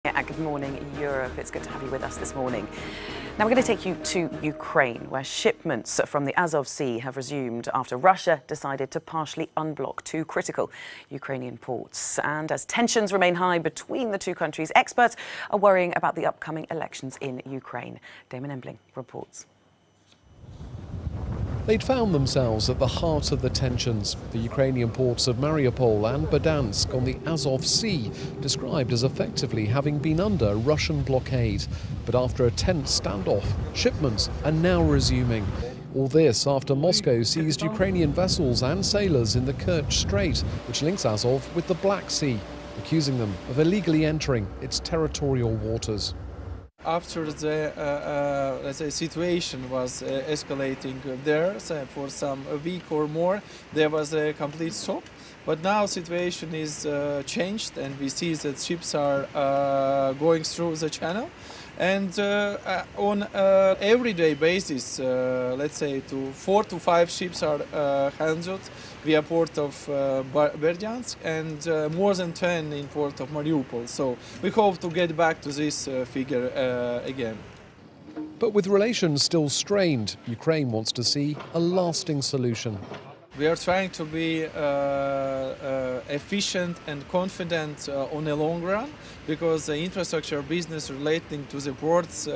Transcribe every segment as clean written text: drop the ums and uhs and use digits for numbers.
Good morning, Europe. It's good to have you with us this morning. Now we're going to take you to Ukraine, where shipments from the Azov Sea have resumed after Russia decided to partially unblock two critical Ukrainian ports. And as tensions remain high between the two countries, experts are worrying about the upcoming elections in Ukraine. Damon Embling reports. They'd found themselves at the heart of the tensions. The Ukrainian ports of Mariupol and Berdyansk on the Azov Sea, described as effectively having been under Russian blockade. But after a tense standoff, shipments are now resuming. All this after Moscow seized Ukrainian vessels and sailors in the Kerch Strait, which links Azov with the Black Sea, accusing them of illegally entering its territorial waters. After the let's say situation was escalating there for a week or more, there was a complete stop. But now situation is changed, and we see that ships are going through the channel. And on everyday basis, let's say 4 to 5 ships are handled via port of Berdyansk and more than 10 in port of Mariupol. So we hope to get back to this figure again. But with relations still strained, Ukraine wants to see a lasting solution. We are trying to be efficient and confident on the long run, because the infrastructure business relating to the ports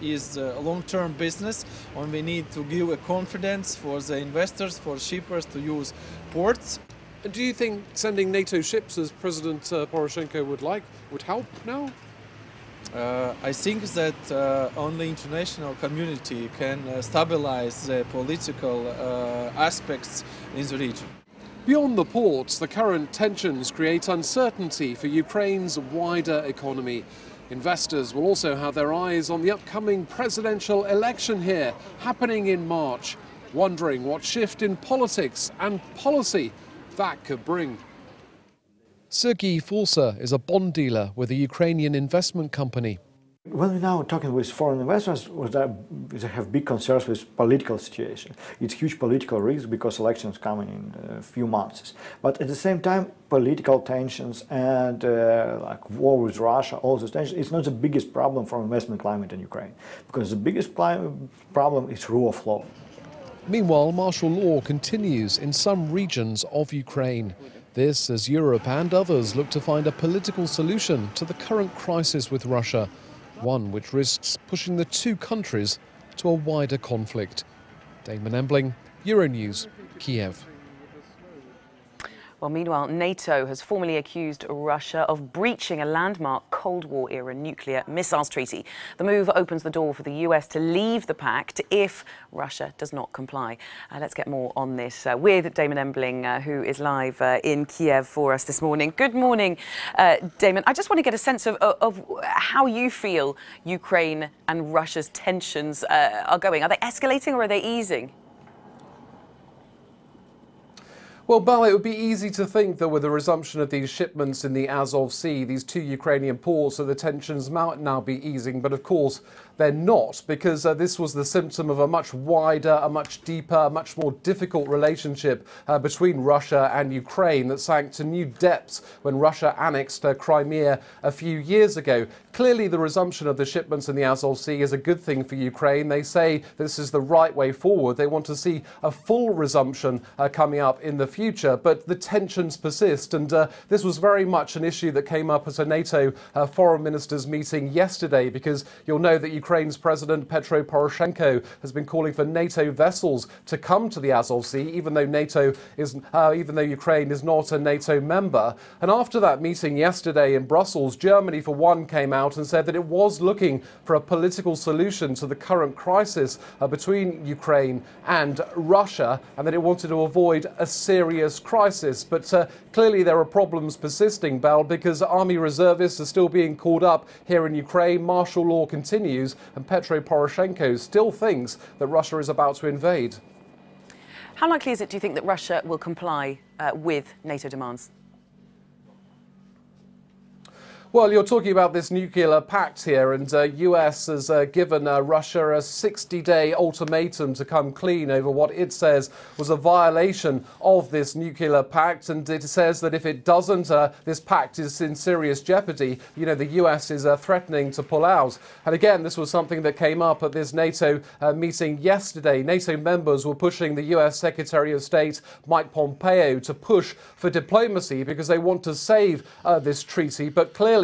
is a long-term business, and we need to give a confidence for the investors, for shippers to use ports. And do you think sending NATO ships, as President Poroshenko would help now? I think that only international community can stabilize the political aspects in the region. Beyond the ports, the current tensions create uncertainty for Ukraine's wider economy. Investors will also have their eyes on the upcoming presidential election here, happening in March, wondering what shift in politics and policy that could bring. Sergei Forsa is a bond dealer with a Ukrainian investment company. When we're now talking with foreign investors, they have big concerns with political situation. It's huge political risk because elections coming in a few months. But at the same time, political tensions and like war with Russia, all those tensions, it's not the biggest problem for investment climate in Ukraine, because the biggest problem is rule of law. Meanwhile, martial law continues in some regions of Ukraine. This as Europe and others look to find a political solution to the current crisis with Russia, one which risks pushing the two countries to a wider conflict. Damon Embling, Euronews, Kiev. Well, meanwhile, NATO has formally accused Russia of breaching a landmark Cold War-era nuclear missiles treaty. The move opens the door for the US to leave the pact if Russia does not comply. Let's get more on this with Damon Embling, who is live in Kiev for us this morning. Good morning, Damon. I just want to get a sense of how you feel Ukraine and Russia's tensions are going. Are they escalating or are they easing? Well, Bal, it would be easy to think that with the resumption of these shipments in the Azov Sea, these two Ukrainian ports, that the tensions might now be easing. But of course, they're not, because this was the symptom of a much wider, a much deeper, a much more difficult relationship between Russia and Ukraine that sank to new depths when Russia annexed Crimea a few years ago. Clearly, the resumption of the shipments in the Azov Sea is a good thing for Ukraine. They say this is the right way forward. They want to see a full resumption coming up in the future, but the tensions persist, and this was very much an issue that came up at a NATO foreign ministers meeting yesterday, because you'll know that Ukraine's President Petro Poroshenko has been calling for NATO vessels to come to the Azov Sea, even though Ukraine is not a NATO member. And after that meeting yesterday in Brussels, Germany, for one, came out and said that it was looking for a political solution to the current crisis between Ukraine and Russia, and that it wanted to avoid a serious crisis. But clearly there are problems persisting, Bal, because army reservists are still being called up here in Ukraine. Martial law continues, and Petro Poroshenko still thinks that Russia is about to invade. How likely is it, do you think, that Russia will comply with NATO demands? Well, you're talking about this nuclear pact here, and US has given Russia a 60-day ultimatum to come clean over what it says was a violation of this nuclear pact, and it says that if it doesn't, this pact is in serious jeopardy. You know, the US is threatening to pull out. And again, this was something that came up at this NATO meeting yesterday. NATO members were pushing the US Secretary of State, Mike Pompeo, to push for diplomacy because they want to save this treaty, but clearly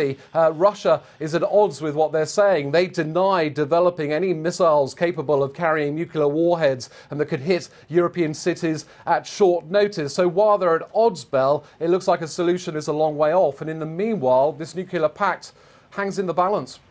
Russia is at odds with what they're saying. They deny developing any missiles capable of carrying nuclear warheads and that could hit European cities at short notice. So while they're at odds, Bell, it looks like a solution is a long way off. And in the meanwhile, this nuclear pact hangs in the balance.